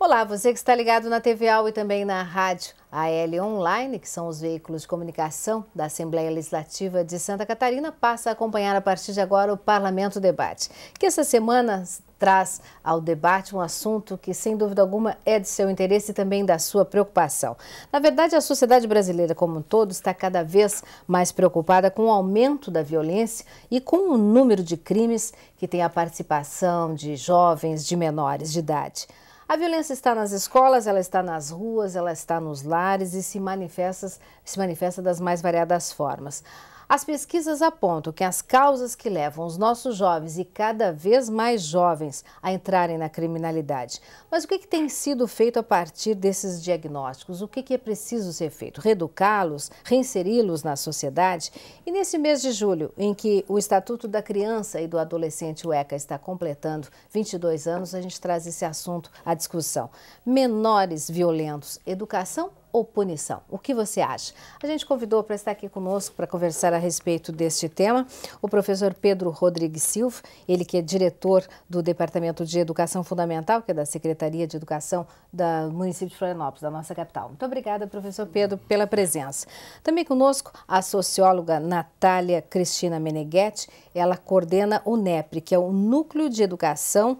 Olá, você que está ligado na TV AL e também na rádio AL Online, que são os veículos de comunicação da Assembleia Legislativa de Santa Catarina, passa a acompanhar a partir de agora o Parlamento Debate, que essa semana traz ao debate um assunto que, sem dúvida alguma, é de seu interesse e também da sua preocupação. Na verdade, a sociedade brasileira como um todo está cada vez mais preocupada com o aumento da violência e com o número de crimes que tem a participação de jovens, de menores de idade. A violência está nas escolas, ela está nas ruas, ela está nos lares e se manifesta das mais variadas formas. As pesquisas apontam que as causas que levam os nossos jovens e cada vez mais jovens a entrarem na criminalidade. Mas o que tem sido feito a partir desses diagnósticos? O que é preciso ser feito? Reeducá-los, reinseri-los na sociedade? E nesse mês de julho, em que o Estatuto da Criança e do Adolescente, o ECA, está completando 22 anos, a gente traz esse assunto à discussão. Menores violentos, educação ou punição? O que você acha? A gente convidou para estar aqui conosco para conversar a respeito deste tema o professor Pedro Rodrigues Silva, ele que é diretor do Departamento de Educação Fundamental, que é da Secretaria de Educação do município de Florianópolis, da nossa capital. Muito obrigada, professor Pedro, pela presença. Também conosco a socióloga Natália Cristina Meneghetti, ela coordena o NEPRE, que é o Núcleo de Educação,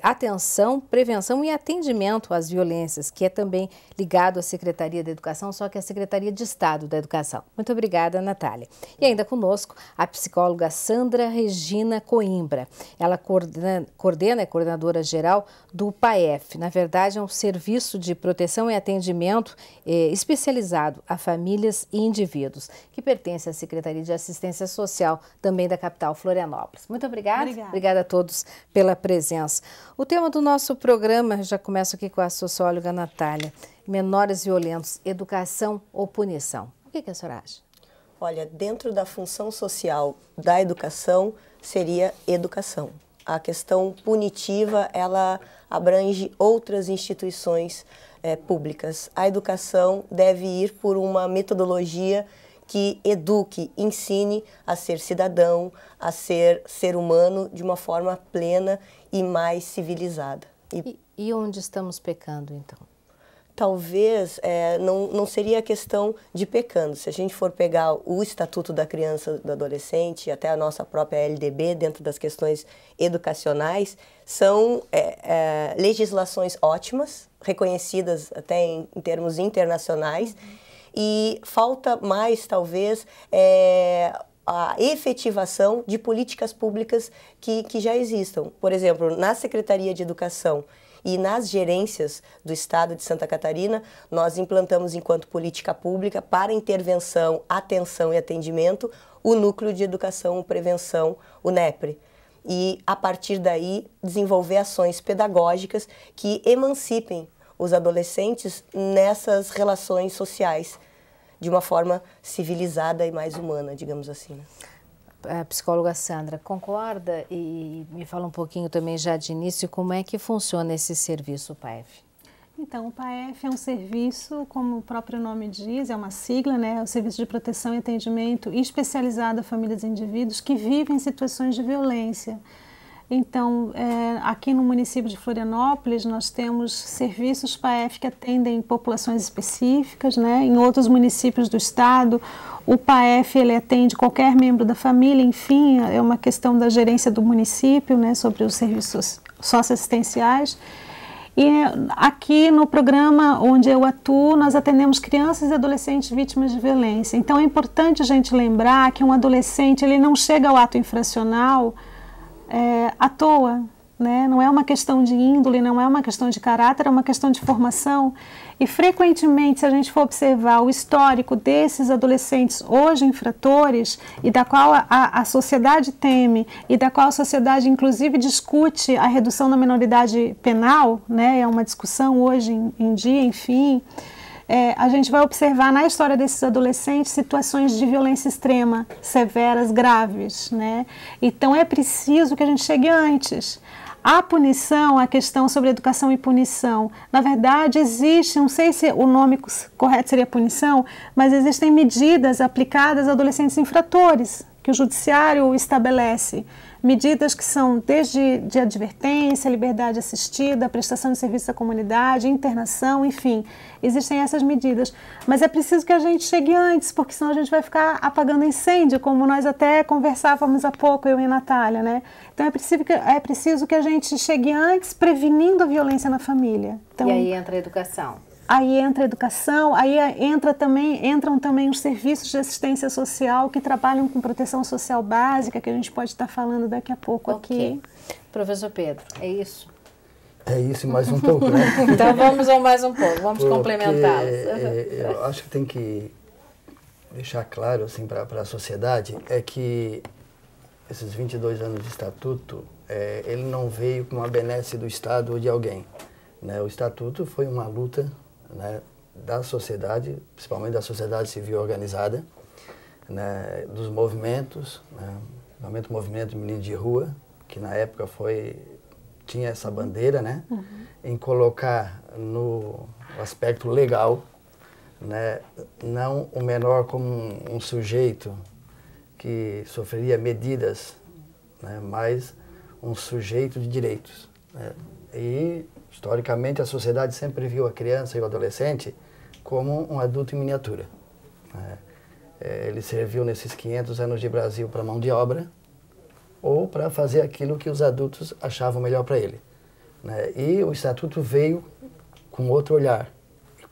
Atenção, Prevenção e Atendimento às Violências, que é também ligado à Secretaria da Educação, só que é a Secretaria de Estado da Educação. Muito obrigada, Natália. E ainda conosco a psicóloga Sandra Regina Coimbra. Ela é coordenadora geral do PAEF. Na verdade, é um serviço de proteção e atendimento especializado a famílias e indivíduos, que pertence à Secretaria de Assistência Social, também da capital Florianópolis. Muito obrigada. Obrigada a todos pela presença. O tema do nosso programa, já começo aqui com a socióloga Natália, menores violentos, educação ou punição? O que a senhora acha? Olha, dentro da função social da educação, seria educação. A questão punitiva, ela abrange outras instituições públicas. A educação deve ir por uma metodologia que eduque, ensine a ser cidadão, a ser ser humano de uma forma plena e mais civilizada. E onde estamos pecando, então? Talvez não seria a questão de pecando. Se a gente for pegar o Estatuto da Criança e do Adolescente, até a nossa própria LDB, dentro das questões educacionais, são legislações ótimas, reconhecidas até em termos internacionais, e falta mais, talvez, a efetivação de políticas públicas que já existam. Por exemplo, na Secretaria de Educação e nas gerências do Estado de Santa Catarina, nós implantamos, enquanto política pública, para intervenção, atenção e atendimento, o Núcleo de Educação e Prevenção, o NEPRE. E, a partir daí, desenvolver ações pedagógicas que emancipem os adolescentes nessas relações sociais, de uma forma civilizada e mais humana, digamos assim. A psicóloga Sandra, concorda? E me fala um pouquinho também já de início como é que funciona esse serviço, o PAEF? Então, o PAEF é um serviço, como o próprio nome diz, é uma sigla, né? É o Serviço de Proteção e Atendimento especializado a famílias e indivíduos que vivem em situações de violência. Então, aqui no município de Florianópolis, nós temos serviços PAEF que atendem populações específicas, né? Em outros municípios do estado, o PAEF ele atende qualquer membro da família, enfim, é uma questão da gerência do município, né? Sobre os serviços socioassistenciais. E aqui no programa onde eu atuo, nós atendemos crianças e adolescentes vítimas de violência. Então, é importante a gente lembrar que um adolescente ele não chega ao ato infracional à toa, né? Não é uma questão de índole, não é uma questão de caráter, é uma questão de formação. E frequentemente, se a gente for observar o histórico desses adolescentes hoje infratores e da qual a sociedade teme e da qual a sociedade inclusive discute a redução da menoridade penal, né? É uma discussão hoje em dia, enfim. A gente vai observar na história desses adolescentes situações de violência extrema, severas, graves, né? Então é preciso que a gente chegue antes. A punição, a questão sobre educação e punição, na verdade existe, não sei se o nome correto seria punição, mas existem medidas aplicadas a adolescentes infratores, que que o judiciário estabelece medidas que são desde de advertência, liberdade assistida, prestação de serviço à comunidade, internação, enfim, existem essas medidas. Mas é preciso que a gente chegue antes, porque senão a gente vai ficar apagando incêndio, como nós até conversávamos há pouco, eu e a Natália, né? Então é preciso que a gente chegue antes, prevenindo a violência na família. Então, e aí entra a educação. Aí entra a educação, aí entram também os serviços de assistência social que trabalham com proteção social básica, que a gente pode estar falando daqui a pouco aqui. Professor Pedro, é isso? É isso e mais um pouco, né? Então vamos ao mais um pouco, vamos complementá-los. Eu acho que tem que deixar claro assim, para a sociedade é que esses 22 anos de estatuto, ele não veio com uma benesse do Estado ou de alguém. Né? O estatuto foi uma luta, né, da sociedade, principalmente da sociedade civil organizada, né, dos movimentos, né, principalmente o movimento Menino de Rua, que na época tinha essa bandeira, né, em colocar no aspecto legal, né, não o menor como um sujeito que sofreria medidas, né, mas um sujeito de direitos. Né, e historicamente, a sociedade sempre viu a criança e o adolescente como um adulto em miniatura. Ele serviu nesses 500 anos de Brasil para mão de obra ou para fazer aquilo que os adultos achavam melhor para ele. E o Estatuto veio com outro olhar,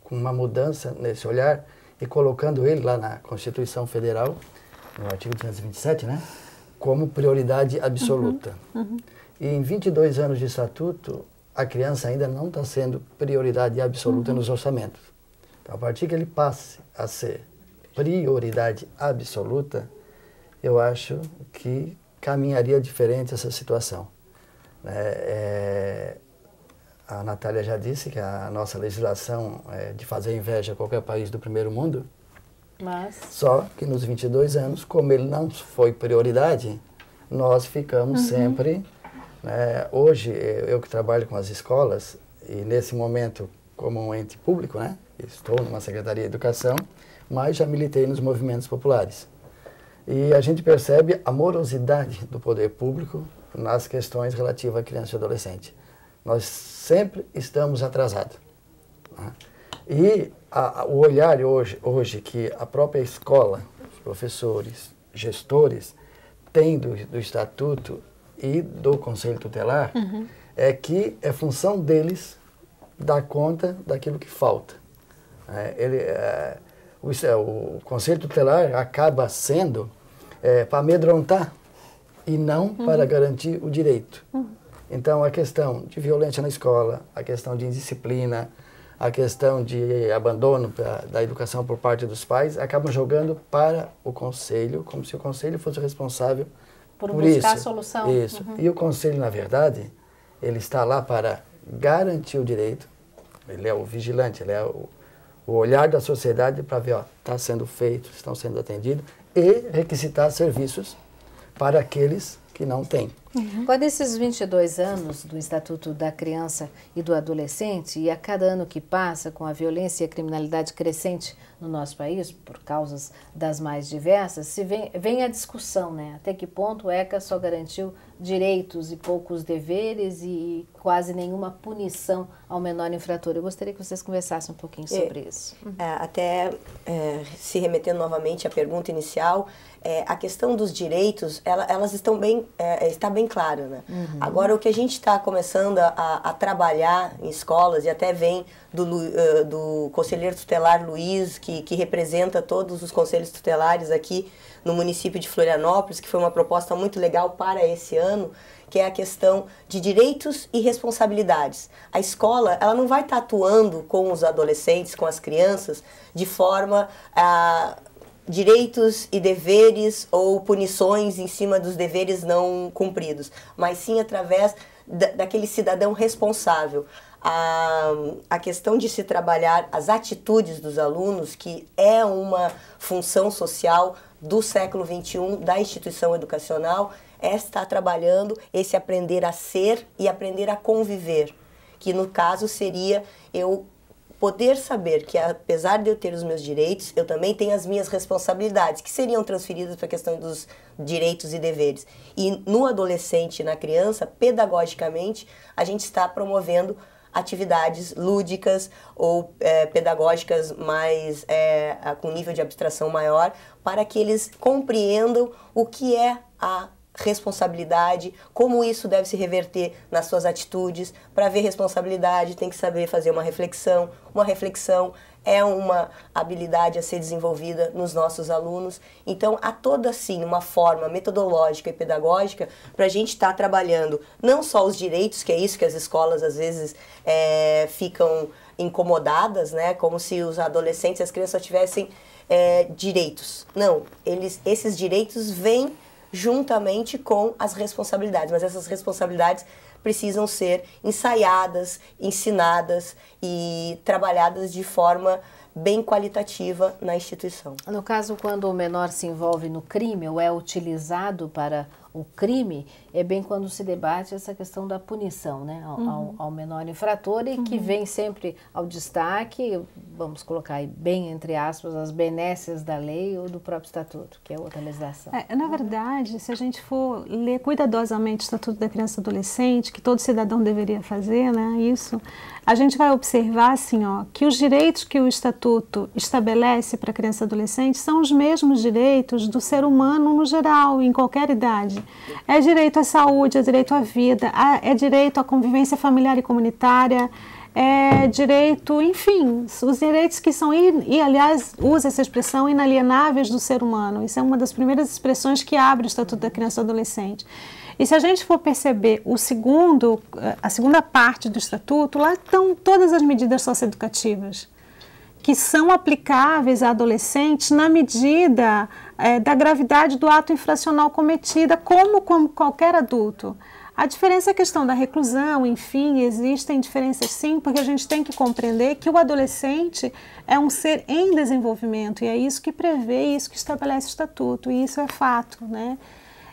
com uma mudança nesse olhar e colocando ele lá na Constituição Federal, no artigo 227, né, como prioridade absoluta. E em 22 anos de Estatuto, a criança ainda não está sendo prioridade absoluta nos orçamentos. Então, a partir que ele passe a ser prioridade absoluta, eu acho que caminharia diferente essa situação. A Natália já disse que a nossa legislação é de fazer inveja a qualquer país do primeiro mundo, só que nos 22 anos, como ele não foi prioridade, nós ficamos sempre... Hoje, eu que trabalho com as escolas, e nesse momento como um ente público, né, estou numa Secretaria de Educação, mas já militei nos movimentos populares. E a gente percebe a morosidade do poder público nas questões relativas à criança e adolescente. Nós sempre estamos atrasados. Né? E o olhar hoje que a própria escola, os professores, gestores, têm do Estatuto e do Conselho Tutelar, é que é função deles dar conta daquilo que falta. O Conselho Tutelar acaba sendo para amedrontar e não para garantir o direito. Então, a questão de violência na escola, a questão de indisciplina, a questão de abandono da educação por parte dos pais, acabam jogando para o Conselho, como se o Conselho fosse responsável por buscar a solução. Isso. E o Conselho, na verdade, ele está lá para garantir o direito, ele é o vigilante, ele é o olhar da sociedade para ver, está sendo feito, estão sendo atendidos, e requisitar serviços para aqueles que não têm. Agora, nesses 22 anos do Estatuto da Criança e do Adolescente, e a cada ano que passa, com a violência e a criminalidade crescente no nosso país, por causas das mais diversas, vem a discussão, né? Até que ponto o ECA só garantiu direitos e poucos deveres e quase nenhuma punição ao menor infrator. Eu gostaria que vocês conversassem um pouquinho sobre isso. Se remetendo novamente à pergunta inicial, a questão dos direitos, elas está bem clara, né? Agora, o que a gente está começando a trabalhar em escolas, e até vem do conselheiro tutelar Luiz, que representa todos os conselhos tutelares aqui no município de Florianópolis, que foi uma proposta muito legal para esse ano, que é a questão de direitos e responsabilidades. A escola, ela não vai estar atuando com os adolescentes, com as crianças, de forma a direitos e deveres ou punições em cima dos deveres não cumpridos, mas sim através daquele cidadão responsável. A questão de se trabalhar as atitudes dos alunos, que é uma função social do século XXI, da instituição educacional, é estar trabalhando esse aprender a ser e aprender a conviver, que no caso seria eu poder saber que, apesar de eu ter os meus direitos, eu também tenho as minhas responsabilidades, que seriam transferidas para a questão dos direitos e deveres. E no adolescente e na criança, pedagogicamente, a gente está promovendo atividades lúdicas ou pedagógicas mais com nível de abstração maior, para que eles compreendam o que é a responsabilidade, como isso deve se reverter nas suas atitudes. Para ver responsabilidade, tem que saber fazer uma reflexão. Uma reflexão é uma habilidade a ser desenvolvida nos nossos alunos. Então, há toda, assim, uma forma metodológica e pedagógica para a gente estar trabalhando não só os direitos, que é isso que as escolas, às vezes, ficam incomodadas, né? Como se os adolescentes e as crianças só tivessem direitos. Não, esses direitos vêm juntamente com as responsabilidades, mas essas responsabilidades precisam ser ensaiadas, ensinadas e trabalhadas de forma bem qualitativa na instituição. No caso, quando o menor se envolve no crime ou é utilizado para o crime, é bem quando se debate essa questão da punição, né, ao menor infrator, e que vem sempre ao destaque, vamos colocar aí bem entre aspas, as benesses da lei ou do próprio estatuto, que é outra legislação. Na verdade, se a gente for ler cuidadosamente o Estatuto da Criança e Adolescente, que todo cidadão deveria fazer, né, isso, a gente vai observar assim, que os direitos que o Estatuto estabelece para a criança e adolescente são os mesmos direitos do ser humano no geral, em qualquer idade. É direito à saúde, é direito à vida, é direito à convivência familiar e comunitária, é direito, enfim, os direitos que são, e aliás, usa essa expressão, inalienáveis do ser humano. Isso é uma das primeiras expressões que abre o Estatuto da Criança e do Adolescente. E se a gente for perceber a segunda parte do Estatuto, lá estão todas as medidas socioeducativas que são aplicáveis a adolescentes na medida da gravidade do ato infracional cometido, como qualquer adulto. A diferença é a questão da reclusão, enfim, existem diferenças sim, porque a gente tem que compreender que o adolescente é um ser em desenvolvimento, e é isso que prevê, isso que estabelece o Estatuto, e isso é fato, né?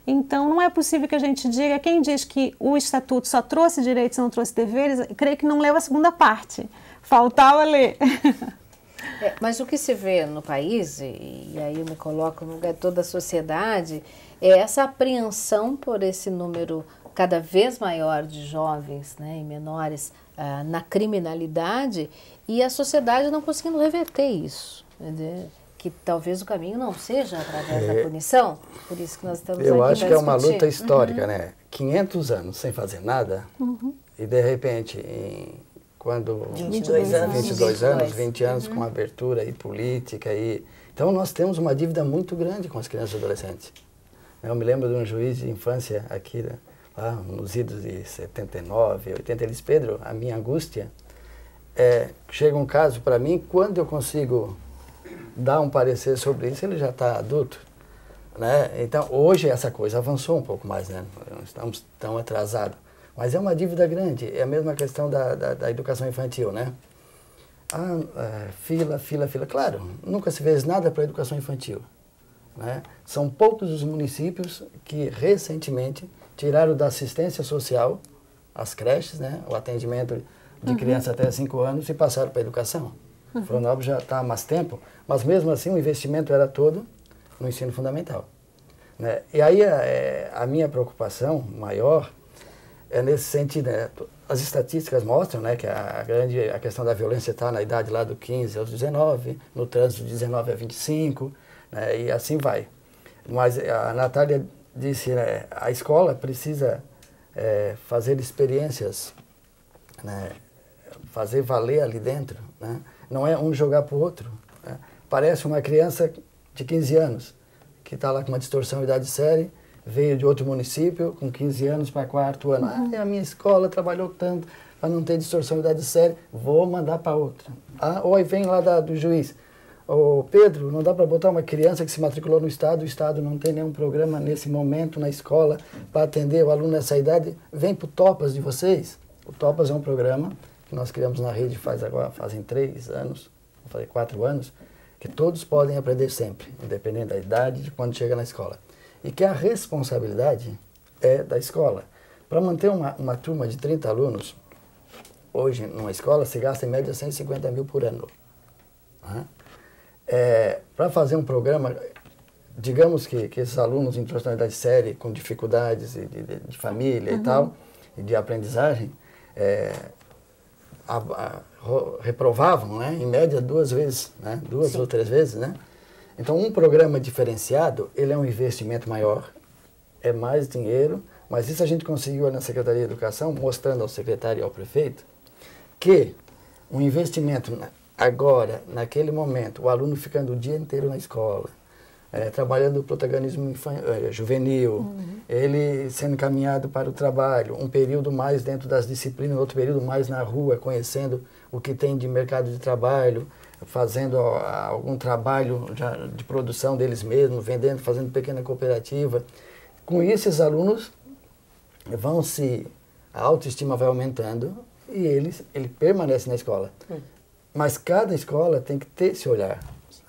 Então, não é possível que a gente diga, quem diz que o Estatuto só trouxe direitos e não trouxe deveres, creio que não leu a segunda parte, faltava ler. Mas o que se vê no país, e aí eu me coloco no lugar de toda a sociedade, é essa apreensão por esse número cada vez maior de jovens, né, e menores na criminalidade, e a sociedade não conseguindo reverter isso. Entendeu? Que talvez o caminho não seja através da punição, por isso que nós estamos aqui. Eu acho que é uma discutir. luta histórica, né? 500 anos sem fazer nada, e de repente, quando 22 anos, 20 anos com abertura e política. Então nós temos uma dívida muito grande com as crianças e adolescentes. Eu me lembro de um juiz de infância aqui, lá nos idos de 79, 80, ele disse: Pedro, a minha angústia chega um caso para mim, quando eu consigo dar um parecer sobre isso, ele já está adulto, né? Então, hoje essa coisa avançou um pouco mais, né? Não estamos tão atrasados, mas é uma dívida grande. É a mesma questão da educação infantil, né? Fila. Claro, nunca se fez nada para a educação infantil, né? São poucos os municípios que recentemente tiraram da assistência social as creches, né? O atendimento de criança até 5 anos, e passaram para a educação. Florianópolis já está há mais tempo, mas mesmo assim o investimento era todo no ensino fundamental, né? E aí a minha preocupação maior é nesse sentido, né? As estatísticas mostram, né, que a questão da violência está na idade lá do 15 aos 19, no trânsito de 19 a 25, né, e assim vai. Mas a Natália disse, né, a escola precisa fazer experiências, né, fazer valer ali dentro, né? Não é um jogar para o outro, né? Parece uma criança de 15 anos que está lá com uma distorção de idade série, veio de outro município com 15 anos para 4º ano. A minha escola trabalhou tanto para não ter distorção de idade séria, vou mandar para outra. Ou aí vem lá do juiz: Pedro, não dá para botar uma criança que se matriculou no Estado, o Estado não tem nenhum programa nesse momento na escola para atender o aluno nessa idade, vem para o Topas de vocês. O Topas é um programa que nós criamos na rede fazem 3 anos, vou fazer 4 anos, que todos podem aprender sempre, independente da idade, de quando chega na escola. E que a responsabilidade é da escola. Para manter uma turma de 30 alunos, hoje, numa escola, se gasta em média 150 mil por ano. Né? Para fazer um programa, digamos que esses alunos em profissionalidade séria, com dificuldades de família e tal, e de aprendizagem, reprovavam, né, em média 2 vezes, né, 2 ou 3 vezes, né? Então, um programa diferenciado, ele é um investimento maior, é mais dinheiro, mas isso a gente conseguiu na Secretaria de Educação, mostrando ao secretário e ao prefeito, que um investimento agora, naquele momento, o aluno ficando o dia inteiro na escola, trabalhando o protagonismo juvenil, ele sendo encaminhado para o trabalho, um período mais dentro das disciplinas, outro período mais na rua, conhecendo o que tem de mercado de trabalho, fazendo algum trabalho de produção deles mesmos, vendendo, fazendo pequena cooperativa. Com isso, esses alunos a autoestima vai aumentando e ele permanece na escola. Mas cada escola tem que ter esse olhar,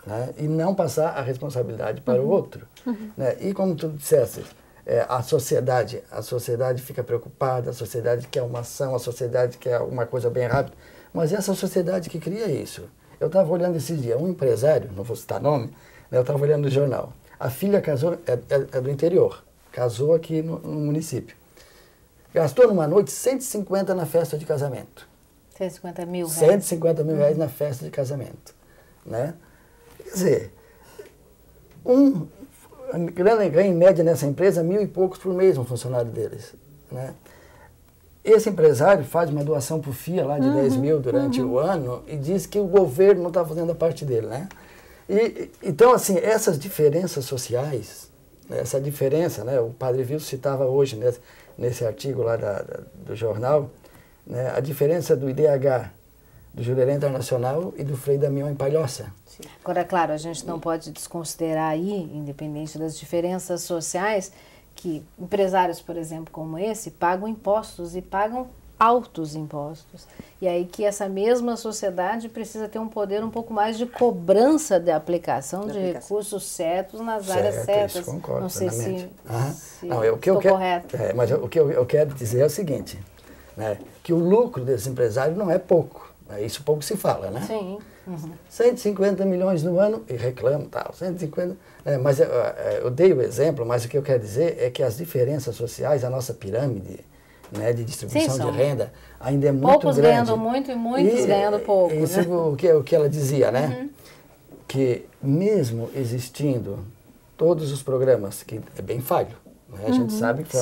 né? E não passar a responsabilidade para o outro. Né? E como tu disseste, a sociedade fica preocupada, a sociedade quer uma ação, a sociedade quer uma coisa bem rápida, mas é essa sociedade que cria isso. Eu estava olhando esses dias, um empresário, não vou citar nome, né, eu estava olhando no jornal, a filha casou, é do interior, casou aqui no município, gastou numa noite 150 na festa de casamento. 150 mil reais. 150 mil reais na festa de casamento, né? Quer dizer, ganha em média nessa empresa 1.000 e poucos por mês, um funcionário deles, né? Esse empresário faz uma doação para o FIA lá de 10 mil durante o ano e diz que o governo não está fazendo a parte dele, né? Então, assim, essas diferenças sociais, essa diferença, né? O Padre Vilso citava hoje nesse artigo lá do jornal, né? A diferença do IDH, do Jurerê Internacional e do Frei Damião em Palhoça. Agora, claro, a gente não pode desconsiderar aí, independente das diferenças sociais, que empresários, por exemplo, como esse, pagam impostos e pagam altos impostos. E aí que essa mesma sociedade precisa ter um poder um pouco mais de cobrança de aplicação de recursos certos nas áreas certas. Isso, concordo, não sei se estou correto. Mas o que eu quero dizer é o seguinte, né, que o lucro desse empresário não é pouco. Isso pouco se fala, né? Sim. 150 milhões no ano, e reclamo, tal, 150, mas eu dei o exemplo, mas o que eu quero dizer é que as diferenças sociais, a nossa pirâmide, né, de distribuição de renda, ainda é muito poucos grande. Ganhando muito e muitos ganhando pouco. Isso, né? o que ela dizia, né? Que mesmo existindo todos os programas, que é bem falho, né? A gente sabe que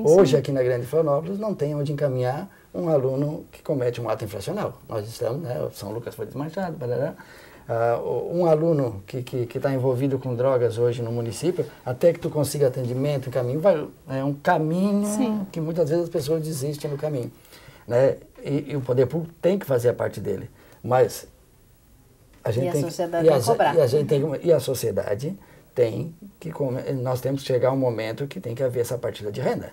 hoje aqui na Grande Florianópolis não tem onde encaminhar um aluno que comete um ato infracional. Nós estamos, né, São Lucas foi desmanchado, um aluno que está envolvido com drogas hoje no município, até que tu consiga atendimento, caminho, é um caminho que muitas vezes as pessoas desistem no caminho. Né? E o poder público tem que fazer a parte dele. Mas a gente tem que cobrar. E a sociedade tem que... Nós temos que chegar a um momento que tem que haver essa partilha de renda.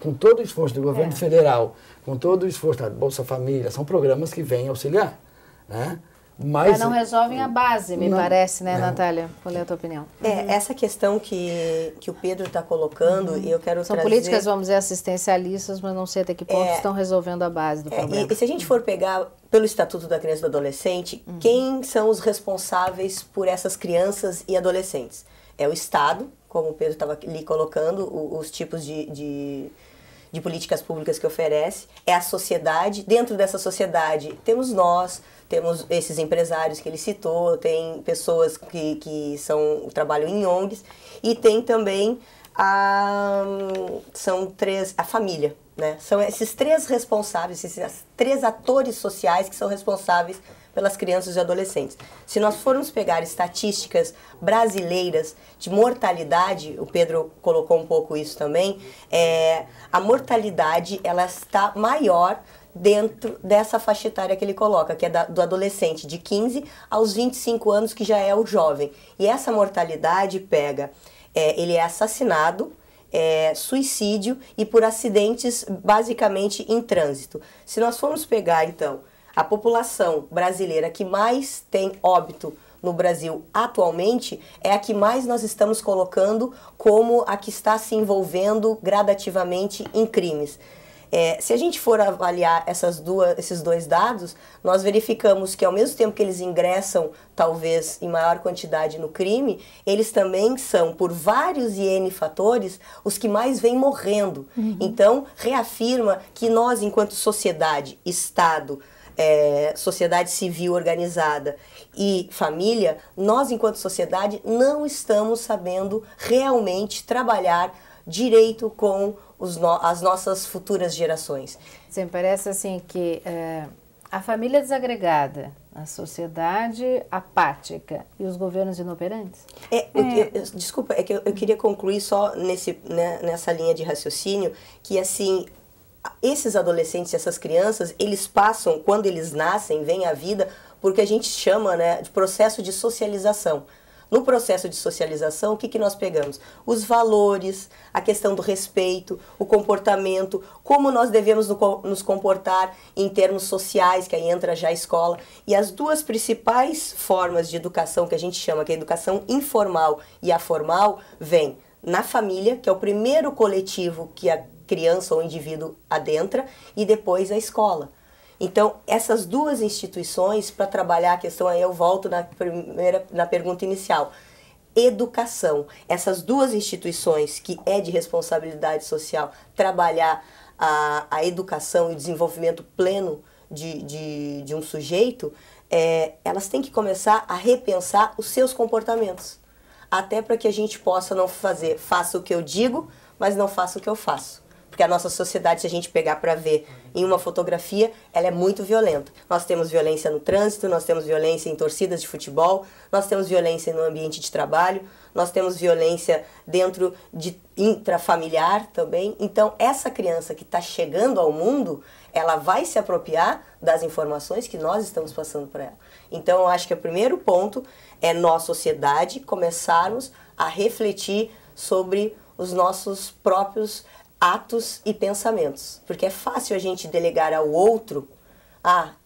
Com todo o esforço do governo federal, com todo o esforço da Bolsa Família, são programas que vêm auxiliar, né? Mas não resolvem a base, me parece, né, Natália? Qual é a tua opinião? Essa questão que o Pedro está colocando, e eu quero São trazer... políticas, vamos dizer, assistencialistas, mas não sei até que ponto estão resolvendo a base do problema. E se a gente for pegar pelo Estatuto da Criança e do Adolescente, quem são os responsáveis por essas crianças e adolescentes? É o Estado, como o Pedro estava ali colocando, os tipos de políticas públicas que oferece, é a sociedade. Dentro dessa sociedade temos nós, temos esses empresários que ele citou, tem pessoas que trabalham em ONGs, e tem também a família, né? São esses 3 responsáveis, esses 3 atores sociais que são responsáveis pelas crianças e adolescentes. Se nós formos pegar estatísticas brasileiras de mortalidade, o Pedro colocou um pouco isso também, a mortalidade ela está maior dentro dessa faixa etária que ele coloca, que é do adolescente de 15 aos 25 anos, que já é o jovem. E essa mortalidade pega, ele é assassinado, suicídio e por acidentes basicamente em trânsito. Se nós formos pegar, então, a população brasileira que mais tem óbito no Brasil atualmente é a que mais nós estamos colocando como a que está se envolvendo gradativamente em crimes. Se a gente for avaliar esses dois dados, nós verificamos que ao mesmo tempo que eles ingressam, talvez em maior quantidade no crime, eles também são, por vários e N fatores, os que mais vêm morrendo. Então, reafirma que nós, enquanto sociedade, Estado, sociedade civil organizada e família, nós, enquanto sociedade, não estamos sabendo realmente trabalhar direito com as nossas futuras gerações. Sim, parece assim que a família desagregada, a sociedade apática e os governos inoperantes? Desculpa, é que eu queria concluir só nessa linha de raciocínio, que assim, esses adolescentes, essas crianças, eles passam, quando eles nascem, vêm à vida, porque a gente chama, né, de processo de socialização. No processo de socialização, o que nós pegamos? Os valores, a questão do respeito, o comportamento, como nós devemos nos comportar em termos sociais, que aí entra já a escola. E as duas principais formas de educação que a gente chama, que é a educação informal e a formal, vem na família, que é o primeiro coletivo que a criança ou indivíduo adentra, e depois a escola. Então, essas duas instituições, para trabalhar a questão, aí eu volto na pergunta inicial. Educação. Essas duas instituições, que é de responsabilidade social, trabalhar a educação e o desenvolvimento pleno de um sujeito, elas têm que começar a repensar os seus comportamentos. Até para que a gente possa não faça o que eu digo, mas não faça o que eu faço. Porque a nossa sociedade, se a gente pegar para ver em uma fotografia, ela é muito violenta. Nós temos violência no trânsito, nós temos violência em torcidas de futebol, nós temos violência no ambiente de trabalho, nós temos violência dentro de intrafamiliar também. Então, essa criança que está chegando ao mundo, ela vai se apropriar das informações que nós estamos passando para ela. Então, eu acho que o primeiro ponto é nós, sociedade, começarmos a refletir sobre os nossos próprios atos e pensamentos, porque é fácil a gente delegar ao outro,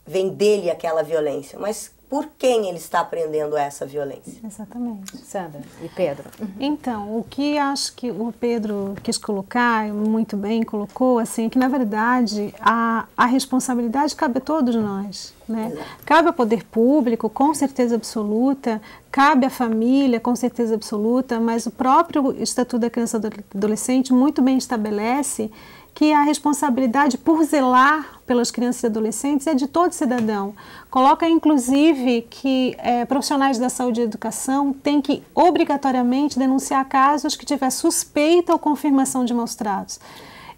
vem dele aquela violência, mas por quem ele está aprendendo essa violência? Exatamente. Sandra e Pedro. Então, o que acho que o Pedro quis colocar, muito bem colocou, assim, que na verdade a responsabilidade cabe a todos nós, né? Cabe ao poder público, com certeza absoluta, cabe à família, com certeza absoluta, mas o próprio Estatuto da Criança e do Adolescente muito bem estabelece que a responsabilidade por zelar pelas crianças e adolescentes é de todo cidadão. Coloca, inclusive, que profissionais da saúde e educação têm que, obrigatoriamente, denunciar casos que tiver suspeita ou confirmação de maus tratos.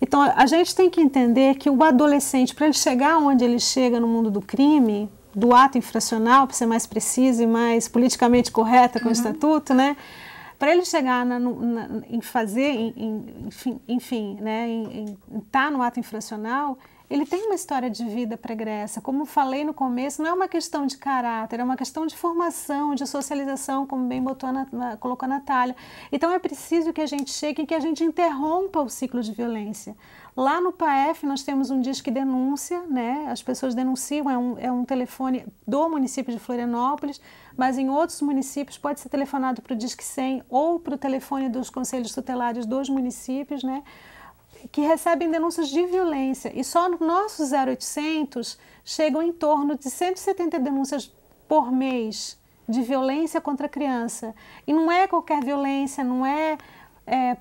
Então, a gente tem que entender que o adolescente, para ele chegar onde ele chega no mundo do crime, do ato infracional, para ser mais preciso e mais politicamente correta com o Estatuto, né? Para ele chegar em fazer, enfim, né, em estar no ato infracional, ele tem uma história de vida pregressa. Como falei no começo, não é uma questão de caráter, é uma questão de formação, de socialização, como bem colocou a Natália. Então é preciso que a gente chegue e que a gente interrompa o ciclo de violência. Lá no PAEF nós temos um disque denúncia, né? As pessoas denunciam, é um telefone do município de Florianópolis, mas em outros municípios pode ser telefonado para o Disque 100 ou para o telefone dos conselhos tutelares dos municípios, né? Que recebem denúncias de violência. E só no nosso 0800 chegam em torno de 170 denúncias por mês de violência contra a criança. E não é qualquer violência, não é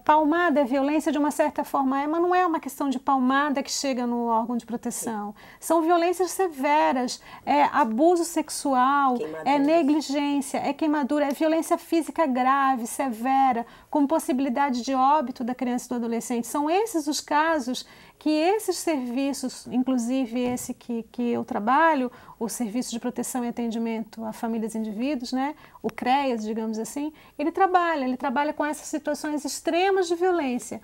palmada, é violência de uma certa forma, mas não é uma questão de palmada que chega no órgão de proteção. São violências severas, é abuso sexual, é negligência, é queimadura, é violência física grave, severa, com possibilidade de óbito da criança e do adolescente. São esses os casos que esses serviços, inclusive esse que eu trabalho, o Serviço de Proteção e Atendimento a Famílias e Indivíduos, né? O CREAS, digamos assim, ele trabalha com essas situações extremas de violência.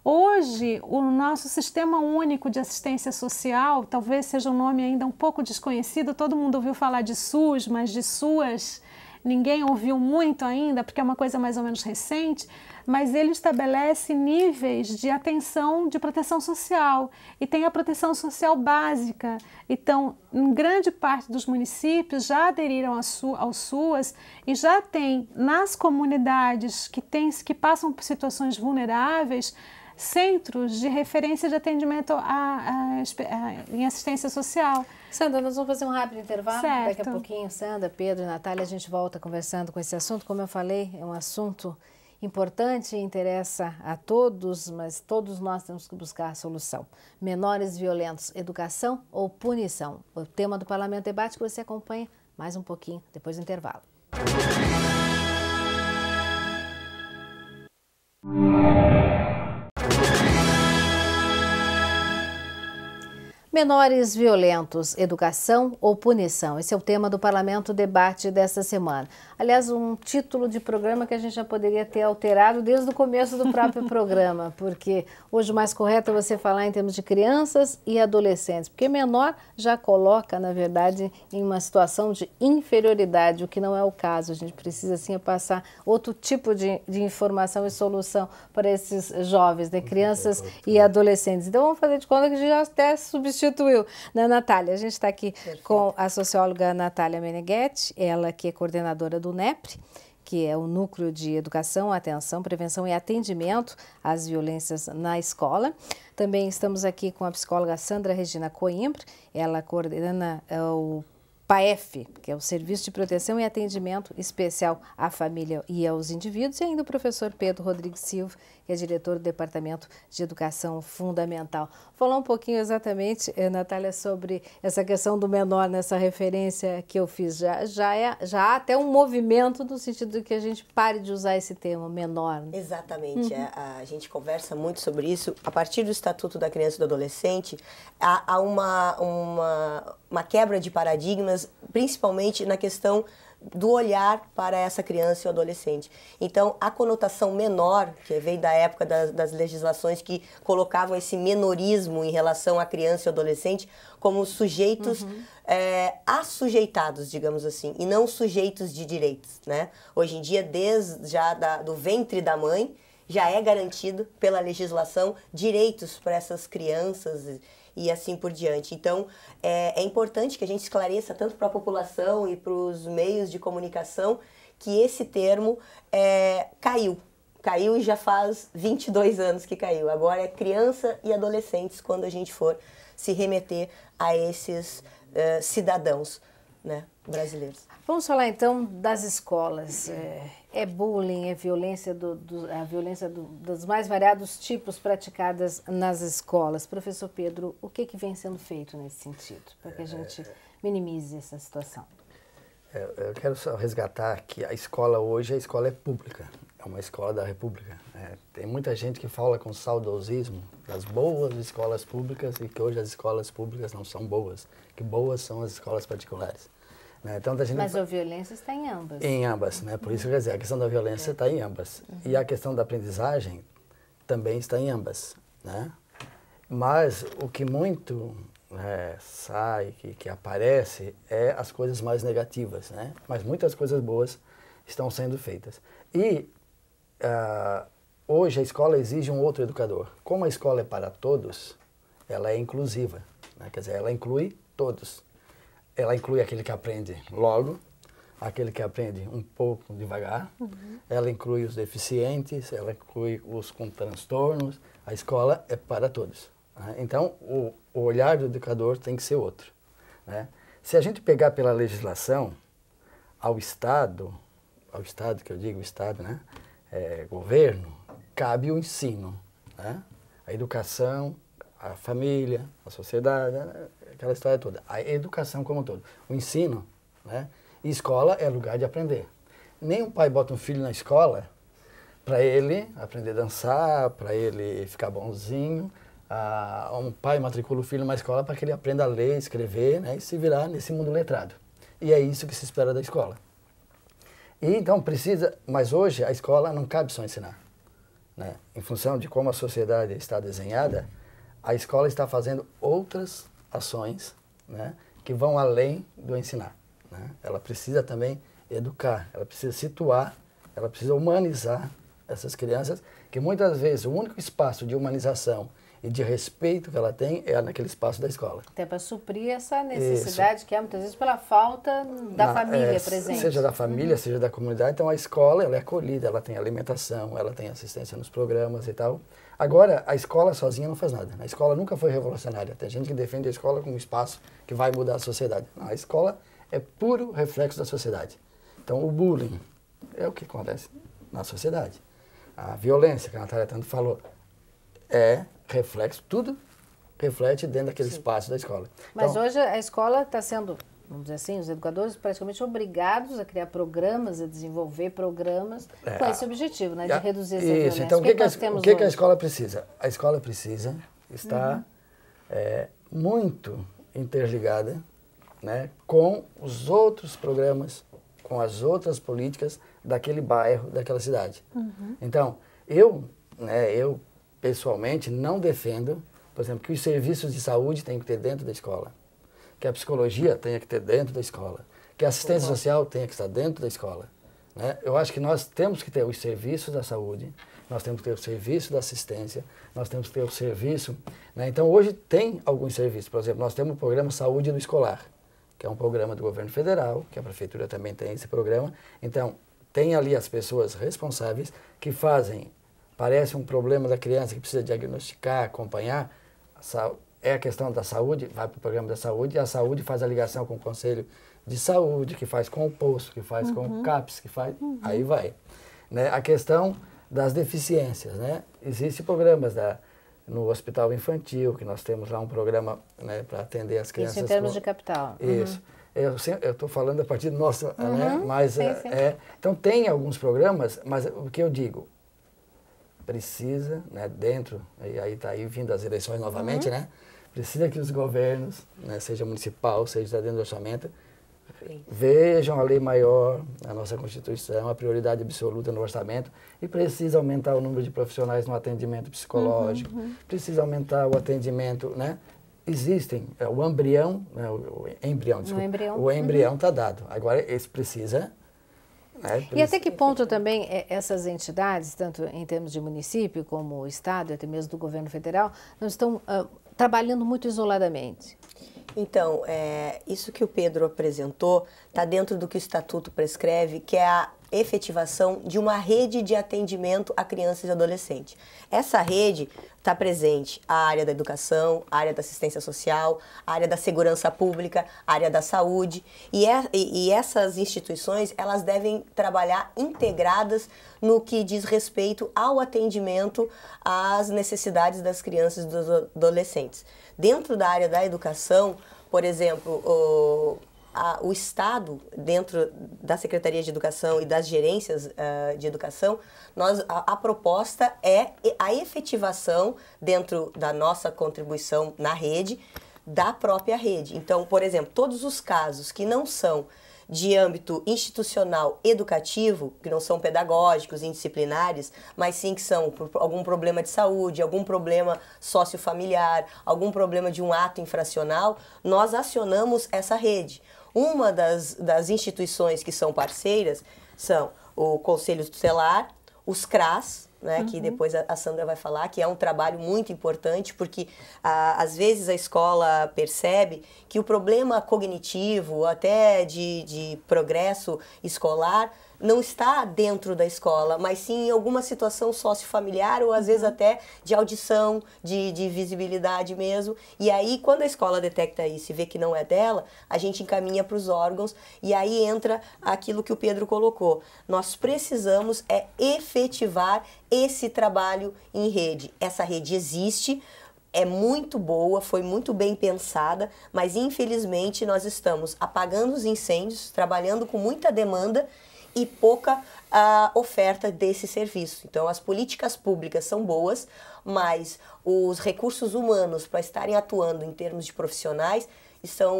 Hoje, o nosso Sistema Único de Assistência Social, talvez seja um nome ainda um pouco desconhecido, todo mundo ouviu falar de SUS, mas de SUAS ninguém ouviu muito ainda, porque é uma coisa mais ou menos recente, mas ele estabelece níveis de atenção de proteção social e tem a proteção social básica. Então, em grande parte dos municípios já aderiram ao SUAS e já tem nas comunidades que passam por situações vulneráveis centros de referência de atendimento em assistência social. Sandra, nós vamos fazer um rápido intervalo. Certo. Daqui a pouquinho, Sandra, Pedro e Natália, a gente volta conversando com esse assunto. Como eu falei, é um assunto importante e interessa a todos, mas todos nós temos que buscar a solução. Menores violentos, educação ou punição? O tema do Parlamento Debate que você acompanha mais um pouquinho depois do intervalo. Menores violentos, educação ou punição? Esse é o tema do Parlamento Debate desta semana. Aliás, um título de programa que a gente já poderia ter alterado desde o começo do próprio programa, porque hoje o mais correto é você falar em termos de crianças e adolescentes, porque menor já coloca, na verdade, em uma situação de inferioridade, o que não é o caso. A gente precisa, sim, passar outro tipo de informação e solução para esses jovens, né? Crianças e adolescentes. Então, vamos fazer de conta que a gente já até substituiu, né, Natália? A gente está aqui com a socióloga Natália Meneghetti, ela que é coordenadora do NEPRE, que é o Núcleo de Educação, Atenção, Prevenção e Atendimento às Violências na Escola. Também estamos aqui com a psicóloga Sandra Regina Coimbra, ela coordena o PAEF, que é o Serviço de Proteção e Atendimento Especial à Família e aos Indivíduos, e ainda o professor Pedro Rodrigues Silva, que é diretor do Departamento de Educação Fundamental. Falar um pouquinho exatamente, Natália, sobre essa questão do menor, nessa referência que eu fiz. Já há até um movimento no sentido de que a gente pare de usar esse termo, menor. Né? Exatamente. A gente conversa muito sobre isso. A partir do Estatuto da Criança e do Adolescente, há uma quebra de paradigmas, principalmente na questão do olhar para essa criança e o adolescente. Então, a conotação menor, que veio da época das legislações que colocavam esse menorismo em relação à criança e ao adolescente como sujeitos assujeitados, digamos assim, e não sujeitos de direitos, né? Hoje em dia, desde já do ventre da mãe, já é garantido pela legislação direitos para essas crianças e assim por diante. Então, é importante que a gente esclareça tanto para a população e para os meios de comunicação que esse termo caiu. Caiu e já faz 22 anos que caiu. Agora é criança e adolescentes quando a gente for se remeter a esses cidadãos, né, brasileiros. Vamos falar então das escolas. É bullying, é violência, a violência dos mais variados tipos praticadas nas escolas. Professor Pedro, o que vem sendo feito nesse sentido, para que a gente minimize essa situação? Eu quero só resgatar que a escola hoje, a escola é pública, é uma escola da República. Tem muita gente que fala com saudosismo das boas escolas públicas e que hoje as escolas públicas não são boas, que boas são as escolas particulares. Então, mas a violência está em ambas. Em ambas, né? Por isso, quer dizer, a questão da violência está em ambas. E a questão da aprendizagem também está em ambas, né? Mas o que muito sai, que aparece, é as coisas mais negativas, né? Mas muitas coisas boas estão sendo feitas. E hoje a escola exige um outro educador. Como a escola é para todos, ela é inclusiva, né? Quer dizer, ela inclui todos. Ela inclui aquele que aprende logo, aquele que aprende um pouco devagar, ela inclui os deficientes, ela inclui os com transtornos. A escola é para todos. Né? Então, o olhar do educador tem que ser outro. Né? Se a gente pegar pela legislação, ao Estado que eu digo, Estado, né? Governo, cabe o ensino, né? A educação, a família, a sociedade, aquela história toda. A educação como um todo. O ensino, né? E escola é lugar de aprender. Nem pai bota um filho na escola para ele aprender a dançar, para ele ficar bonzinho. Um pai matricula o filho numa escola para que ele aprenda a ler, escrever, né? E se virar nesse mundo letrado. E é isso que se espera da escola. E então mas hoje a escola não cabe só ensinar. Né? Em função de como a sociedade está desenhada, a escola está fazendo outras ações, né, que vão além do ensinar. Né? Ela precisa também educar, ela precisa situar, ela precisa humanizar essas crianças, que muitas vezes o único espaço de humanização e de respeito que ela tem é naquele espaço da escola. Até para suprir essa necessidade que é muitas vezes pela falta da família presente. Seja da família, seja da comunidade. Então a escola ela é acolhida, ela tem alimentação, ela tem assistência nos programas e tal. Agora, a escola sozinha não faz nada. A escola nunca foi revolucionária. Tem gente que defende a escola como um espaço que vai mudar a sociedade. Não, a escola é puro reflexo da sociedade. Então o bullying é o que acontece na sociedade. A violência, que a Natália tanto falou, é reflexo, tudo reflete dentro daquele espaço da escola. Mas então, hoje a escola está sendo, vamos dizer assim, os educadores praticamente obrigados a criar programas, a desenvolver programas com esse objetivo, né, de reduzir essa violência. Então, o que a escola precisa? A escola precisa estar muito interligada, né, com os outros programas, com as outras políticas daquele bairro, daquela cidade. Então, eu pessoalmente não defendo, por exemplo, que os serviços de saúde tenham que ter dentro da escola, que a psicologia tenha que ter dentro da escola, que a assistência social tenha que estar dentro da escola, né? Eu acho que nós temos que ter os serviços da saúde, nós temos que ter o serviço da assistência, nós temos que ter o serviço, né? Então, hoje tem alguns serviços, por exemplo, nós temos o programa Saúde no Escolar, que é um programa do governo federal, que a prefeitura também tem esse programa. Então, tem ali as pessoas responsáveis que fazem, parece um problema da criança que precisa diagnosticar, acompanhar, é a questão da saúde, vai para o programa da saúde, e a saúde faz a ligação com o Conselho de Saúde, que faz com o posto, que faz com o CAPS, que faz, aí vai. Né? A questão das deficiências, né? Existem programas no Hospital Infantil, que nós temos lá um programa, né, para atender as crianças. Isso em termos de capital. Isso. Eu estou falando a partir do nosso, né? Mas, sim. Então, tem alguns programas, mas o que eu digo, precisa, né, dentro, e aí está aí vindo as eleições novamente, né? Precisa que os governos, né, seja municipal, seja dentro do orçamento, vejam a lei maior, a nossa Constituição, a prioridade absoluta no orçamento, e precisa aumentar o número de profissionais no atendimento psicológico, precisa aumentar o atendimento, né? Existem, o embrião, né, o embrião está dado, agora esse precisa... E até que ponto também essas entidades, tanto em termos de município como o Estado, e até mesmo do governo federal, não estão trabalhando muito isoladamente? Então, isso que o Pedro apresentou está dentro do que o Estatuto prescreve, que é a efetivação de uma rede de atendimento a crianças e adolescentes. Essa rede está presente a área da educação, a área da assistência social, a área da segurança pública, a área da saúde, e essas instituições elas devem trabalhar integradas no que diz respeito ao atendimento às necessidades das crianças e dos adolescentes. Dentro da área da educação, por exemplo, o Estado, dentro da Secretaria de Educação e das gerências de educação, a proposta é a efetivação, dentro da nossa contribuição na rede, da própria rede. Então, por exemplo, todos os casos que não são de âmbito institucional educativo, que não são pedagógicos, indisciplinares, mas sim que são por algum problema de saúde, algum problema sociofamiliar, algum problema de um ato infracional, nós acionamos essa rede. Uma das instituições que são parceiras são o Conselho Tutelar, os CRAS, né, que depois a Sandra vai falar, que é um trabalho muito importante, porque às vezes a escola percebe que o problema cognitivo, até de progresso escolar, não está dentro da escola, mas sim em alguma situação sociofamiliar ou às vezes até de audição, de visibilidade mesmo. E aí, quando a escola detecta isso e vê que não é dela, a gente encaminha para os órgãos e aí entra aquilo que o Pedro colocou. Nós precisamos efetivar esse trabalho em rede. Essa rede existe, é muito boa, foi muito bem pensada, mas infelizmente nós estamos apagando os incêndios, trabalhando com muita demanda e pouca oferta desse serviço. Então, as políticas públicas são boas, mas os recursos humanos para estarem atuando em termos de profissionais estão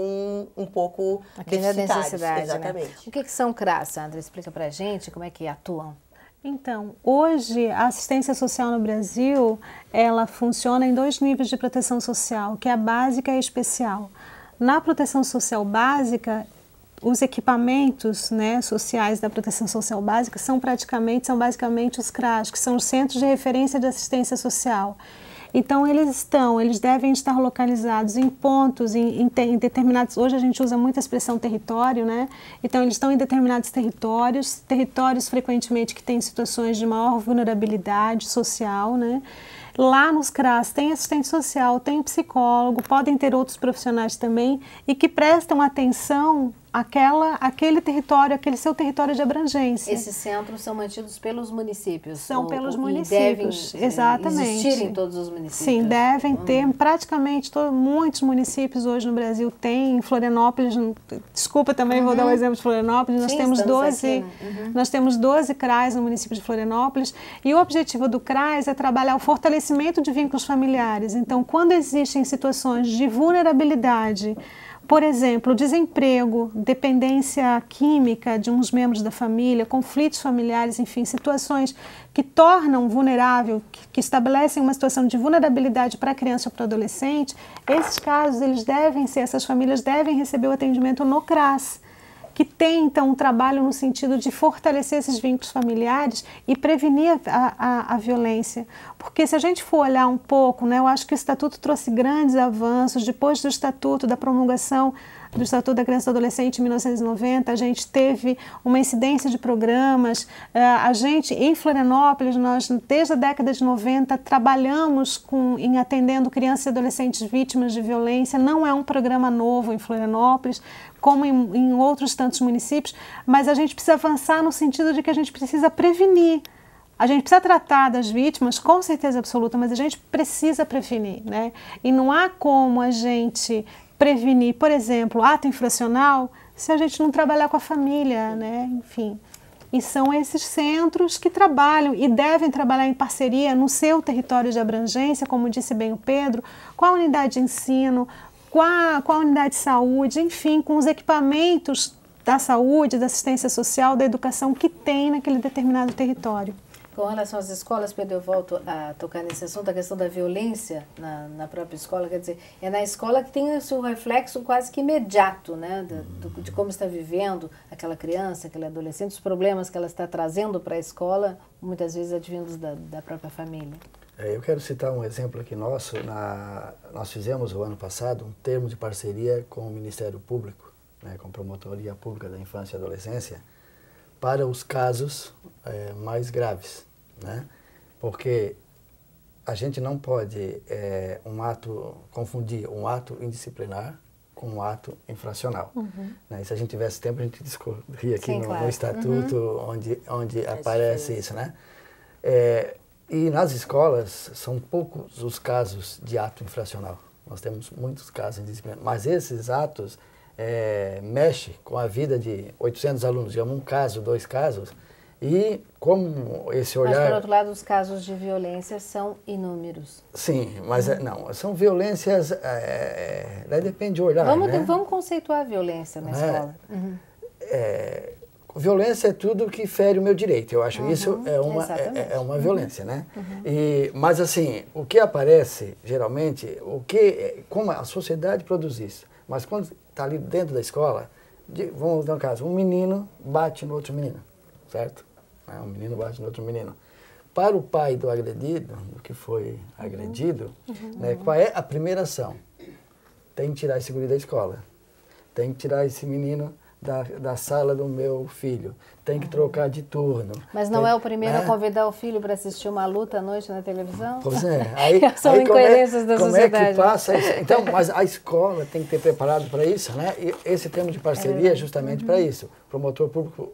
um pouco deficitários. Exatamente. Né? O que são CRAS, Sandra? Explica para a gente como é que atuam. Então, hoje a assistência social no Brasil, ela funciona em 2 níveis de proteção social, que é a básica e a especial. Na proteção social básica, os equipamentos, né, sociais da proteção social básica são basicamente os CRAS, que são os Centros de Referência de Assistência Social. Então eles devem estar localizados em pontos, em determinados, hoje a gente usa muito a expressão território, né? Então eles estão em determinados territórios frequentemente que têm situações de maior vulnerabilidade social, né? Lá nos CRAS tem assistente social, tem psicólogo, podem ter outros profissionais também e que prestam atenção àquele território, aquele seu território de abrangência. Esses centros são mantidos pelos municípios? São pelos municípios, exatamente. Existir em todos os municípios? Sim, devem ter, praticamente muitos municípios hoje no Brasil têm. Em Florianópolis, desculpa também, vou dar o exemplo de Florianópolis, nós temos 12, nós temos 12 CRAs no município de Florianópolis e o objetivo do CRAS é trabalhar o fortalecimento de vínculos familiares. Então, quando existem situações de vulnerabilidade, por exemplo, desemprego, dependência química de uns membros da família, conflitos familiares, enfim, situações que tornam vulnerável, que estabelecem uma situação de vulnerabilidade para a criança ou para o adolescente, esses casos, essas famílias devem receber o atendimento no CRAS, que tem, então, um trabalho no sentido de fortalecer esses vínculos familiares e prevenir a violência. Porque se a gente for olhar um pouco, né, eu acho que o Estatuto trouxe grandes avanços. Depois do Estatuto, da promulgação do Estatuto da Criança e do Adolescente em 1990, a gente teve uma incidência de programas. A gente, em Florianópolis, nós, desde a década de 90, trabalhamos em atendendo crianças e adolescentes vítimas de violência. Não é um programa novo em Florianópolis, como em outros tantos municípios, mas a gente precisa avançar no sentido de que a gente precisa prevenir. A gente precisa tratar das vítimas, com certeza absoluta, mas a gente precisa prevenir, né? E não há como a gente prevenir, por exemplo, ato infracional, se a gente não trabalhar com a família, né? Enfim. E são esses centros que trabalham e devem trabalhar em parceria no seu território de abrangência, como disse bem o Pedro, com a unidade de ensino, com a unidade de saúde, enfim, com os equipamentos da saúde, da assistência social, da educação que tem naquele determinado território. Com relação às escolas, Pedro, eu volto a tocar nesse assunto, a questão da violência na própria escola, quer dizer, é na escola que tem o seu reflexo quase que imediato, né, de como está vivendo aquela criança, aquele adolescente, os problemas que ela está trazendo para a escola, muitas vezes advindos da própria família. Eu quero citar um exemplo aqui nosso. Nós fizemos o ano passado um termo de parceria com o Ministério Público, né, com a Promotoria Pública da Infância e Adolescência, para os casos mais graves, né? Porque a gente não pode confundir um ato indisciplinar com um ato infracional. Né? E se a gente tivesse tempo, a gente discorria aqui no Estatuto, onde aparece isso, né? E nas escolas, são poucos os casos de ato infracional. Nós temos muitos casos indisciplinares, mas esses atos mexem com a vida de 800 alunos, digamos, um caso, 2 casos, e como esse olhar... Mas, por outro lado, os casos de violência são inúmeros. Sim, mas não, são violências, depende do olhar, né? Vamos conceituar a violência na escola. Violência é tudo que fere o meu direito, eu acho. Isso é uma violência, né? Mas assim, o que aparece, geralmente, como a sociedade produz isso, mas quando está ali dentro da escola, vamos dar um caso, um menino bate no outro menino, certo? Um menino bate no outro menino. Para o pai do agredido, do que foi agredido, né, qual é a primeira ação? Tem que tirar esse guri da escola, tem que tirar esse menino da sala do meu filho, tem que trocar de turno. Mas não é o primeiro a convidar o filho para assistir uma luta à noite na televisão? Pois é. São incoerências da sociedade. Como é que passa isso? Então, mas a escola tem que ter preparado para isso, né? E esse termo de parceria é justamente para isso. O promotor público,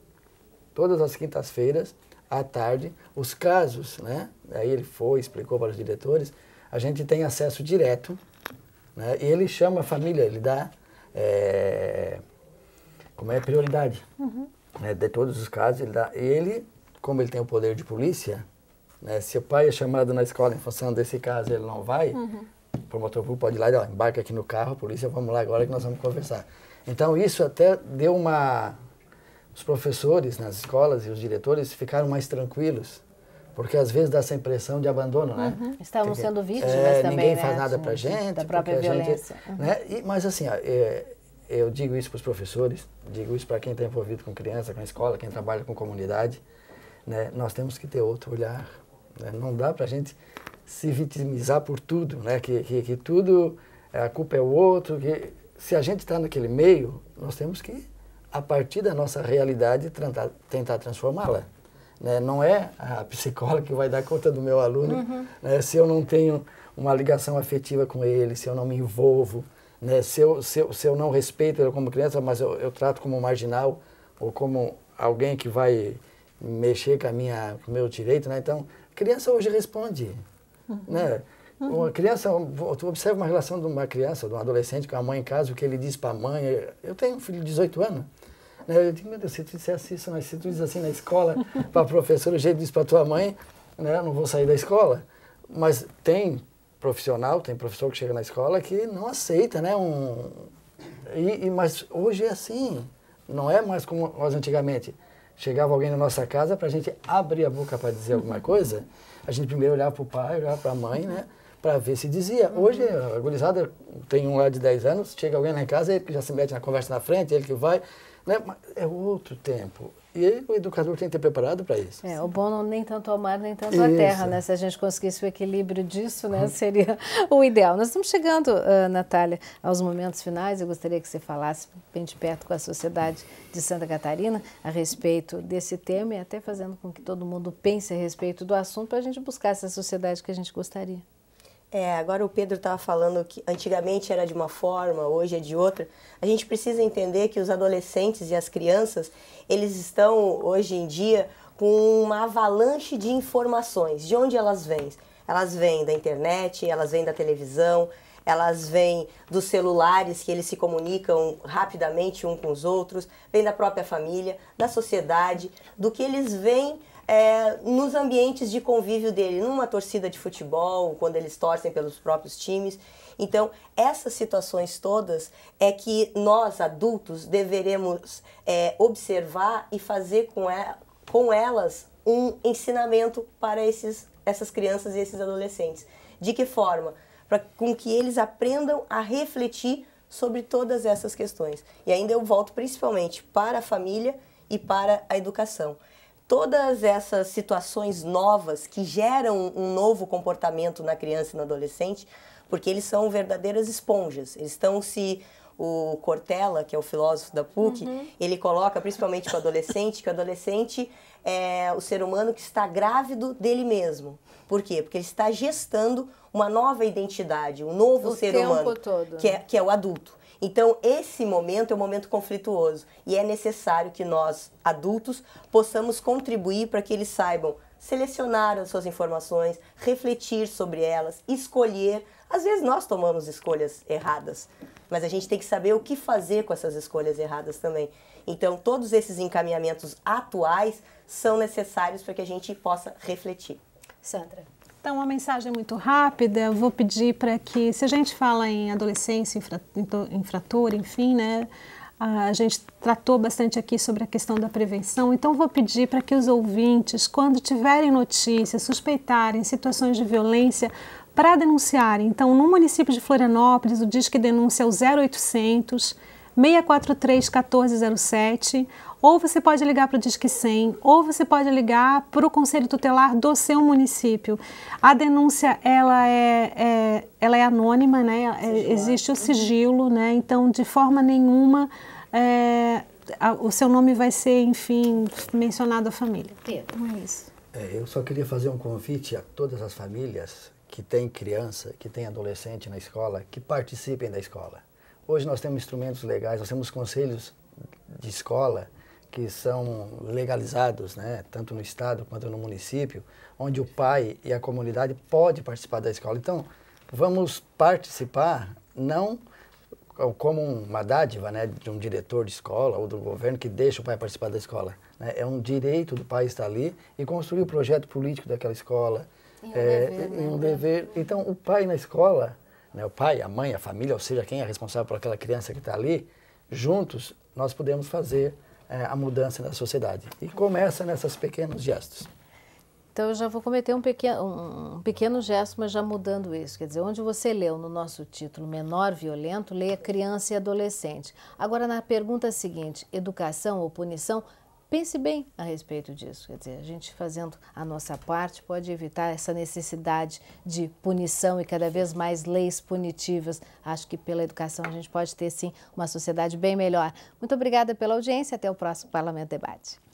todas as quintas-feiras, à tarde, os casos, né? Aí ele explicou para os diretores, a gente tem acesso direto, né? E ele chama a família, ele dá... como é prioridade, né, de todos os casos, como ele tem o poder de polícia, né, se o pai é chamado na escola em função desse caso, ele não vai, o promotor público pode ir lá e embarca aqui no carro, a polícia, vamos lá agora que nós vamos conversar. Então isso até deu os professores nas escolas e os diretores ficaram mais tranquilos, porque às vezes dá essa impressão de abandono, né? Estavam sendo vítimas também, ninguém né? faz nada pra gente. Da própria violência. Né? Mas assim, eu digo isso para os professores, digo isso para quem está envolvido com criança, com a escola, quem trabalha com comunidade, né? Nós temos que ter outro olhar, né? Não dá para a gente se vitimizar por tudo, né? Que tudo, a culpa é o outro, que se a gente está naquele meio, nós temos que, a partir da nossa realidade, tentar transformá-la. Né? Não é a psicóloga que vai dar conta do meu aluno, né? Se eu não tenho uma ligação afetiva com ele, se eu não me envolvo, né? Se eu não respeito ele como criança, mas eu trato como marginal ou como alguém que vai mexer com o meu direito, né? Então, a criança hoje responde, né? Uma criança, tu observa uma relação de uma criança, de um adolescente com a mãe em casa, o que ele diz para a mãe. Eu tenho um filho de 18 anos, né? Eu digo, meu Deus, se tu dissesse isso, se tu diz assim na escola, para a professora, o jeito diz para tua mãe, né? Eu não vou sair da escola. Mas tem profissional, tem professor que chega na escola que não aceita, né? Mas hoje é assim, não é mais como nós antigamente. Chegava alguém na nossa casa, para a gente abrir a boca para dizer alguma coisa, a gente primeiro olhava para o pai, olhava para a mãe, né? Para ver se dizia. Hoje, a gurizada tem um lá de 10 anos, chega alguém lá em casa, ele que já se mete na conversa na frente, ele que vai, né? Mas é outro tempo. E aí, o educador tem que ter preparado para isso. O bom não nem tanto ao mar, nem tanto à terra, né? Se a gente conseguisse o equilíbrio disso, né? Seria o ideal. Nós estamos chegando, Natália, aos momentos finais. Eu gostaria que você falasse bem de perto com a sociedade de Santa Catarina a respeito desse tema e até fazendo com que todo mundo pense a respeito do assunto para a gente buscar essa sociedade que a gente gostaria. Agora o Pedro estava falando que antigamente era de uma forma, hoje é de outra. A gente precisa entender que os adolescentes e as crianças, eles estão hoje em dia com uma avalanche de informações. De onde elas vêm? Elas vêm da internet, elas vêm da televisão, elas vêm dos celulares que eles se comunicam rapidamente uns com os outros, vêm da própria família, da sociedade, do que eles veem nos ambientes de convívio dele, numa torcida de futebol, quando eles torcem pelos próprios times. Então, essas situações todas é que nós, adultos, deveremos observar e fazer com elas um ensinamento para essas crianças e esses adolescentes. De que forma? Com que eles aprendam a refletir sobre todas essas questões. E ainda eu volto principalmente para a família e para a educação. Todas essas situações novas que geram um novo comportamento na criança e no adolescente, porque eles são verdadeiras esponjas. Eles estão o Cortella, que é o filósofo da PUC, ele coloca principalmente para o adolescente, que o adolescente é o ser humano que está grávido dele mesmo. Por quê? Porque ele está gestando uma nova identidade, um novo ser humano, todo. Que é o adulto. Então, esse momento é um momento conflituoso e é necessário que nós, adultos, possamos contribuir para que eles saibam selecionar as suas informações, refletir sobre elas, escolher. Às vezes nós tomamos escolhas erradas, mas a gente tem que saber o que fazer com essas escolhas erradas também. Então, todos esses encaminhamentos atuais são necessários para que a gente possa refletir. Sandra. Então, uma mensagem muito rápida, eu vou pedir para que, se a gente fala em adolescência, infrator, enfim, né, a gente tratou bastante aqui sobre a questão da prevenção, então vou pedir para que os ouvintes, quando tiverem notícias, suspeitarem situações de violência, para denunciarem. Então, no município de Florianópolis, o Disque Denúncia é o 0800 643 1407, ou você pode ligar para o Disque 100, ou você pode ligar para o Conselho Tutelar do seu município. A denúncia, ela é anônima, né? Existe o sigilo, né? Então, de forma nenhuma, o seu nome vai ser, enfim, mencionado à família. Então é isso. Eu só queria fazer um convite a todas as famílias que têm criança, que têm adolescente na escola, que participem da escola. Hoje nós temos instrumentos legais, nós temos conselhos de escola que são legalizados, né, tanto no estado quanto no município, onde o pai e a comunidade podem participar da escola. Então, vamos participar, não como uma dádiva, né, de um diretor de escola ou do governo que deixa o pai participar da escola. Né? É um direito do pai estar ali e construir o projeto político daquela escola. Um dever. Então, o pai na escola, né, o pai, a mãe, a família, ou seja, quem é responsável por aquela criança que está ali, juntos nós podemos fazer a mudança na sociedade. E começa nesses pequenos gestos. Então, eu já vou cometer um pequeno gesto, mas já mudando isso. Quer dizer, onde você leu no nosso título menor violento, leia criança e adolescente. Agora, na pergunta seguinte, educação ou punição, pense bem a respeito disso. Quer dizer, a gente fazendo a nossa parte pode evitar essa necessidade de punição e cada vez mais leis punitivas. Acho que pela educação a gente pode ter, sim, uma sociedade bem melhor. Muito obrigada pela audiência. Até o próximo Parlamento Debate.